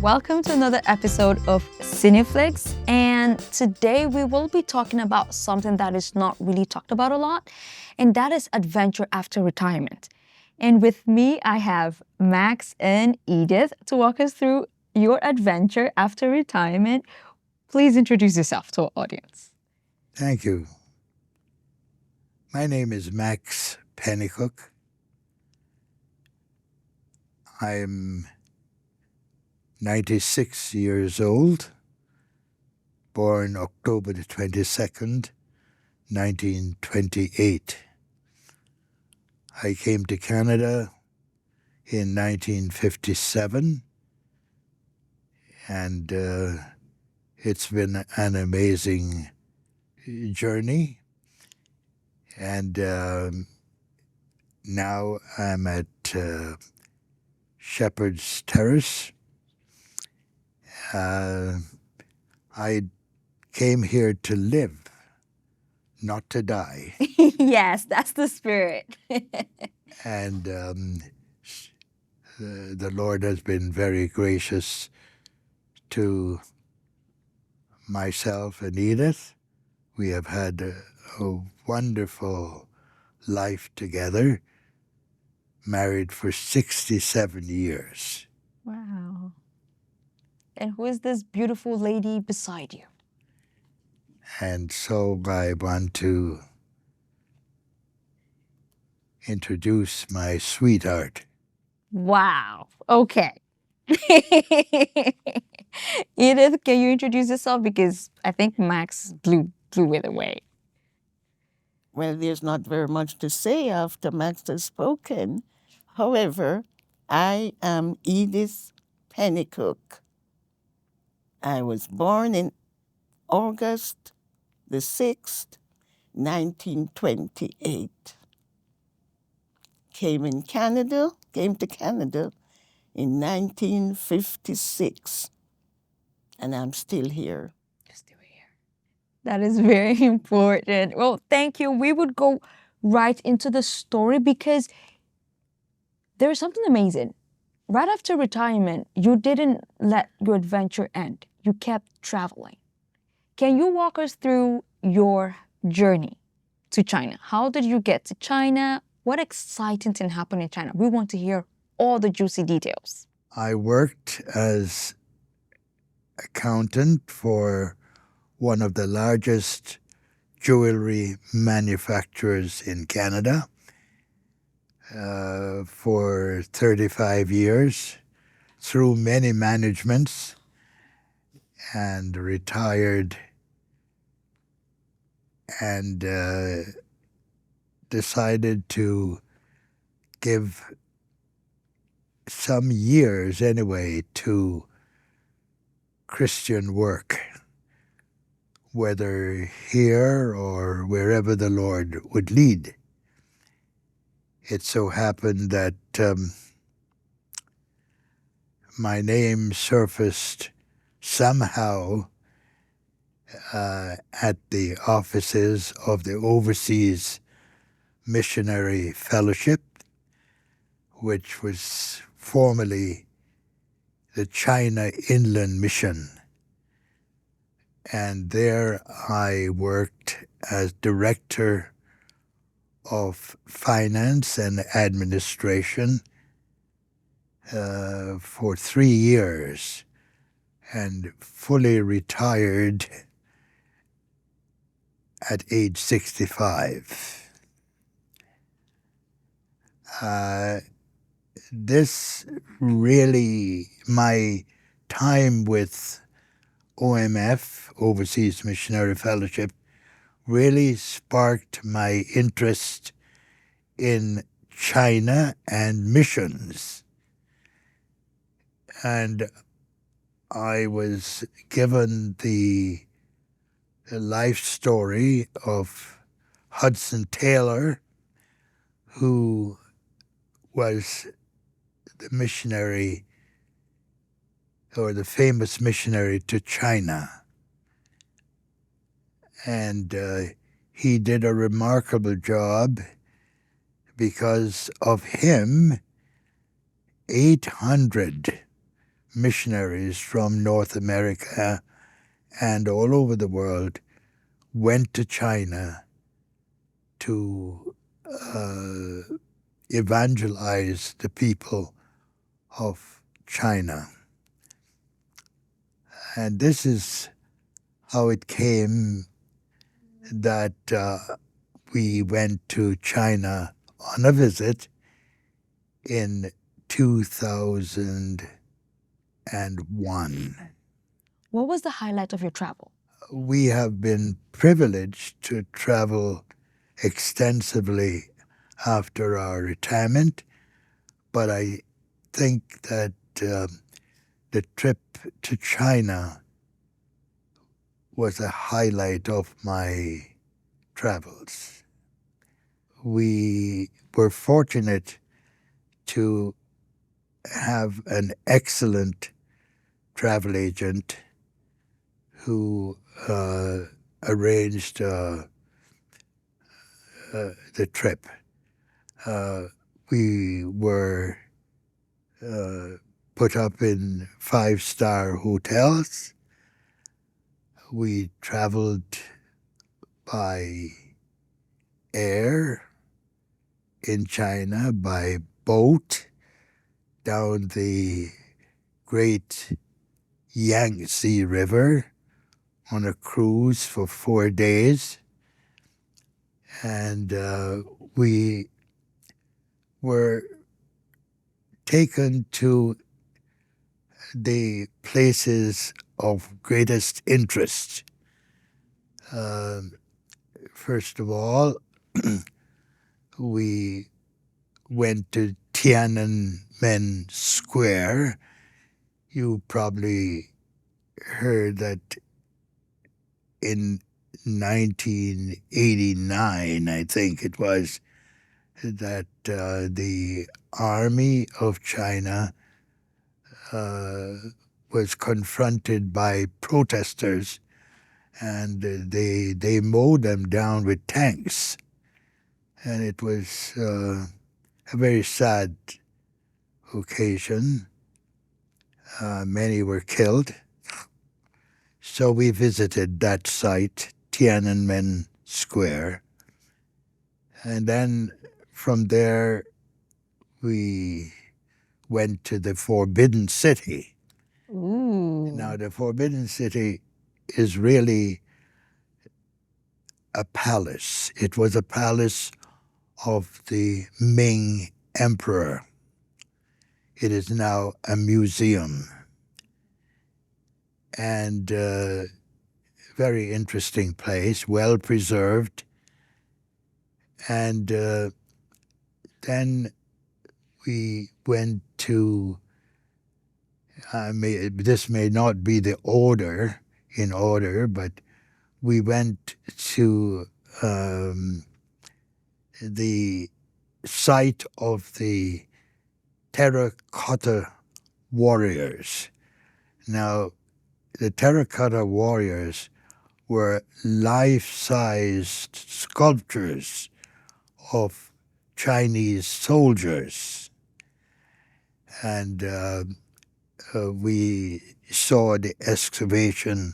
Welcome to another episode of Cineflix, and today we will be talking about something that is not really talked about a lot, and that is adventure after retirement. And with me, I have Max and Edith to walk us through your adventure after retirement. Please introduce yourself to our audience. Thank you. My name is Max Pennycook. I'm 96 years old, born October the 22nd, 1928. I came to Canada in 1957, and it's been an amazing journey. And now I'm at Shepherd's Terrace. I came here to live, not to die. Yes, that's the spirit. And the Lord has been very gracious to myself and Edith. We have had a wonderful life together, married for 67 years. Wow. And who is this beautiful lady beside you? And so I want to introduce my sweetheart. Wow. Okay. Edith, can you introduce yourself? Because I think Max blew it away. Well, there's not very much to say after Max has spoken. However, I am Edith Pennycook. I was born in August the 6th, 1928. Came to Canada in 1956, and I'm still here. That is very important. Well, thank you. We would go right into the story because there is something amazing. Right after retirement, you didn't let your adventure end. You kept traveling. Can you walk us through your journey to China? How did you get to China? What exciting thing happened in China? We want to hear all the juicy details. I worked as accountant for one of the largest jewelry manufacturers in Canada for 35 years, through many managements, and retired and decided to give some years anyway to Christian work, whether here or wherever the Lord would lead. It so happened that my name surfaced somehow at the offices of the Overseas Missionary Fellowship, which was formerly the China Inland Mission. And there I worked as Director of Finance and Administration for 3 years, and fully retired at age 65. This really, my time with OMF, Overseas Missionary Fellowship, really sparked my interest in China and missions. And I was given the life story of Hudson Taylor, who was the missionary, or the famous missionary to China. And he did a remarkable job. Because of him, 800 missionaries from North America and all over the world went to China to evangelize the people of China. And this is how it came that we went to China on a visit in 2001. What was the highlight of your travel? We have been privileged to travel extensively after our retirement, but I think that the trip to China was a highlight of my travels. We were fortunate to have an excellent travel agent who arranged the trip. We were put up in 5-star hotels. We traveled by air in China, by boat down the great Yangtze River on a cruise for 4 days. And we were taken to the places of greatest interest. First of all, we went to Tiananmen Square. You probably heard that in 1989, I think it was, that the Army of China was confronted by protesters, and they mowed them down with tanks. And it was a very sad occasion. Many were killed. So we visited that site, Tiananmen Square. And then from there, we went to the Forbidden City. Ooh. Now, the Forbidden City is really a palace. It was a palace of the Ming Emperor. It is now a museum. And very interesting place, well preserved. And then we went to, this may not be the order, but we went to the site of the terracotta warriors. Now, the terracotta warriors were life-sized sculptures of Chinese soldiers. And we saw the excavation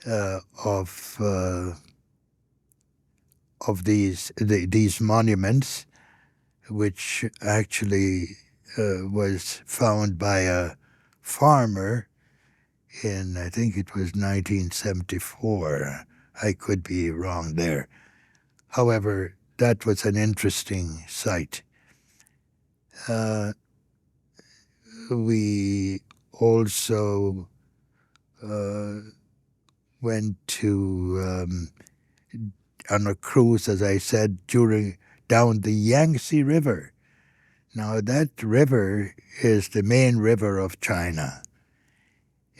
of these monuments, which actually was found by a farmer in, I think it was 1974. I could be wrong there. However, that was an interesting sight. We also went to, on a cruise, as I said, down the Yangtze River. Now, that river is the main river of China.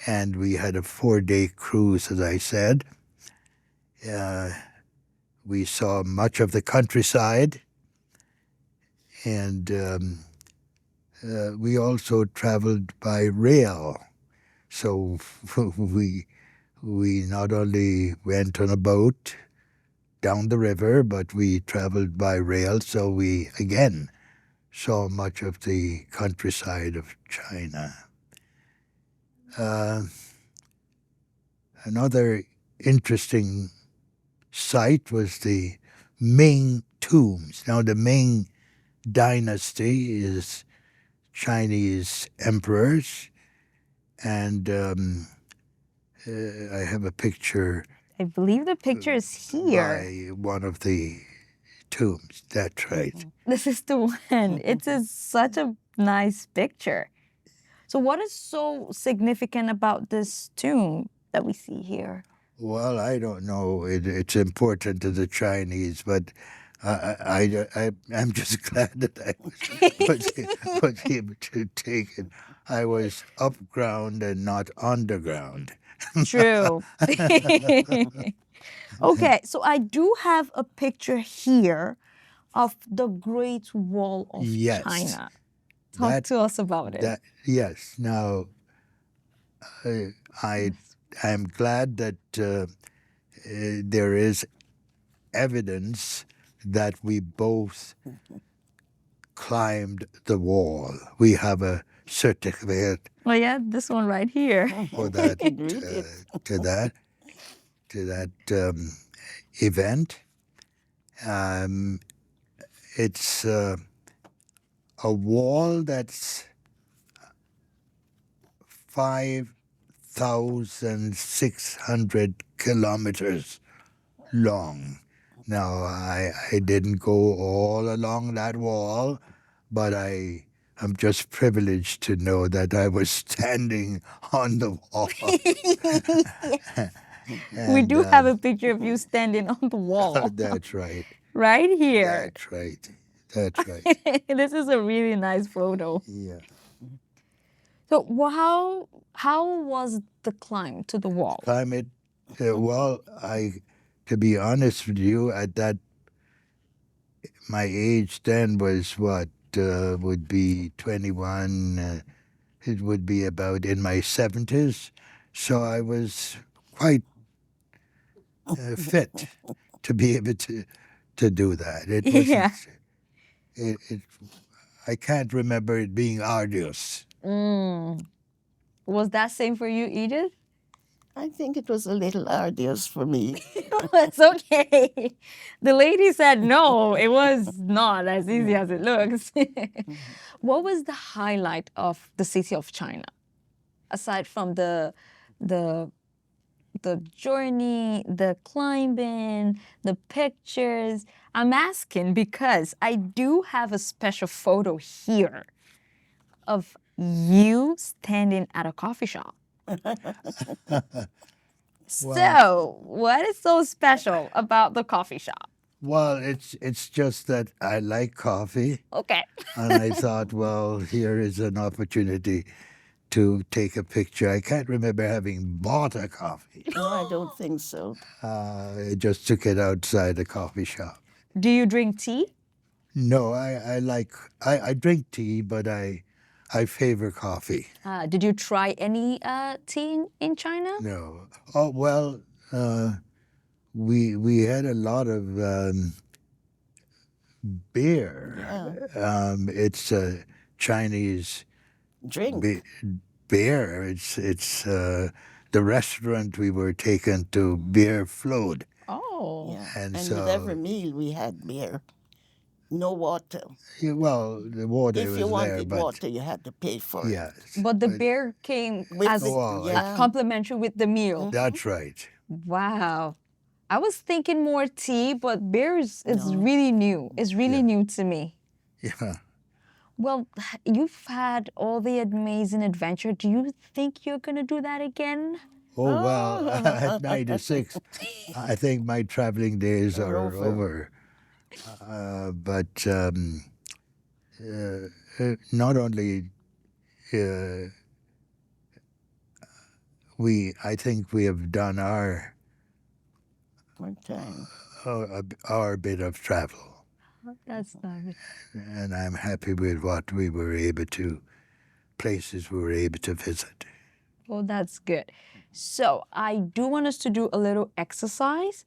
And we had a 4-day cruise, as I said. We saw much of the countryside. And we also traveled by rail. So we not only went on a boat down the river, but we traveled by rail. So we, again, saw much of the countryside of China. Uh, Another interesting sight was the Ming tombs. Now, the Ming dynasty is Chinese emperors, and I have a picture I believe the picture is here. by one of the tombs. That's right. This is the one. It's such a nice picture. So, what is so significant about this tomb that we see here? Well, I don't know. It's important to the Chinese, but I'm just glad that I was able to take it. I was up ground and not underground. True. Okay, so I do have a picture here of the Great Wall of Yes. China. Talk That- to us about it. Yes. Now, I'm glad that there is evidence that we both climbed the wall. We have a certificate Oh yeah, this one right here. for that Read it. to that event. It's a wall that's 5,600 kilometers long. Now, I didn't go all along that wall, but I'm just privileged to know that I was standing on the wall. We do have a picture of you standing on the wall That's right. right here. That's right. That's right. This is a really nice photo. Yeah. So how was the climb to the wall? Climate. Well, to be honest with you, at that my age then was what would be 21. It would be about in my 70s, so I was quite fit to be able to do that. It wasn't. Yeah. I can't remember it being arduous. Was that same for you, Edith? I think it was a little arduous for me. It's okay. The lady said no, it was not as easy as it looks. What was the highlight of the city of China? Aside from the journey, the climbing, the pictures. I'm asking because I do have a special photo here of you standing at a coffee shop. So, what is so special about the coffee shop? Well, it's just that I like coffee, Okay. and I thought, well, here is an opportunity to take a picture. I can't remember having bought a coffee. No, I don't think so. I just took it outside the coffee shop. Do you drink tea? No, I drink tea, but I favor coffee. Did you try any tea in China? No. Oh well, we had a lot of beer. Yeah. It's a Chinese Drink. beer. It's the restaurant we were taken to beer flowed. Oh. Yeah. And And so- with every meal we had beer. No water. Yeah, well, the water If was you there, wanted but water, you had to pay for it. yes, But the beer came With as the- Well, yeah. complimentary with the meal. that's right. Wow. I was thinking more tea, but beer is No. really new. It's really Yeah. new to me. Yeah. Well, you've had all the amazing adventure. Do you think you're going to do that again? Oh well, at 96, I think my traveling days Are are over. over. But not only I think we have done our One time. our bit of travel, That's nice. and I'm happy with what we were able to, places we were able to visit. Well, that's good. So I do want us to do a little exercise.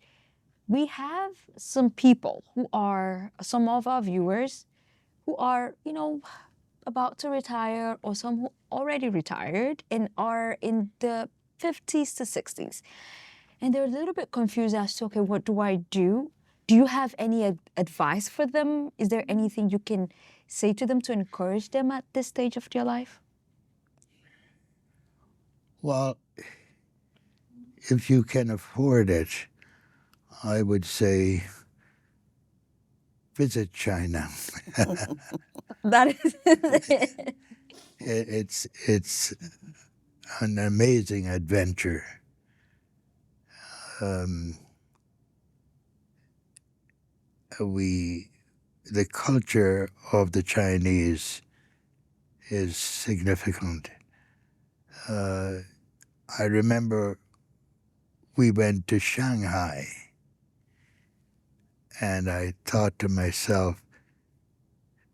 We have some people who are, some of our viewers who are, about to retire or some who already retired and are in the 50s to 60s. And they're a little bit confused as to, okay, what do I do? Do you have any advice for them? Is there anything you can say to them to encourage them at this stage of their life? Well, if you can afford it, I would say visit China. That is It's an amazing adventure. The culture of the Chinese is significant. I remember we went to Shanghai, and I thought to myself,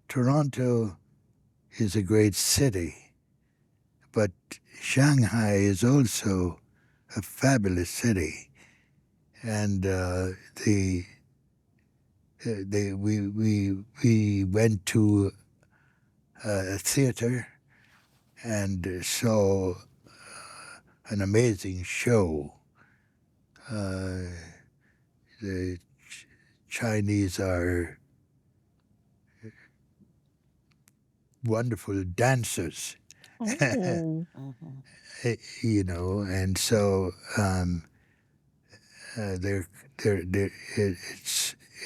Toronto is a great city, but Shanghai is also a fabulous city, and we went to a theater and saw an amazing show. The Chinese are wonderful dancers, oh. and so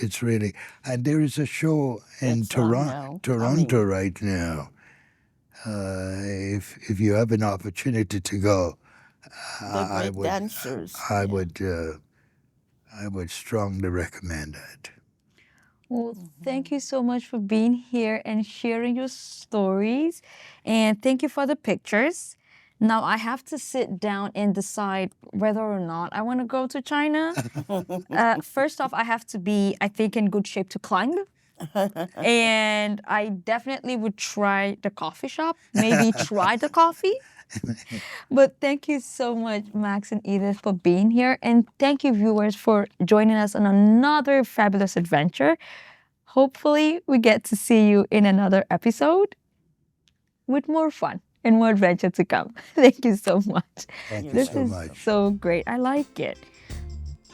it's really, and there is a show in It's on now, Toronto coming. right now. If you have an opportunity to go, The I great would dancers. I yeah. would I would strongly recommend it. Well, thank you so much for being here and sharing your stories. And thank you for the pictures. Now I have to sit down and decide whether or not I want to go to China. First off, I have to be, I think, in good shape to climb. And I definitely would try the coffee shop, maybe try the coffee. But thank you so much, Max and Edith, for being here. And thank you, viewers, for joining us on another fabulous adventure. Hopefully, we get to see you in another episode with more fun and more adventure to come. Thank you so much. Thank you You're This so is much. so great. I like it.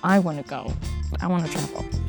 I want to go. I want to travel.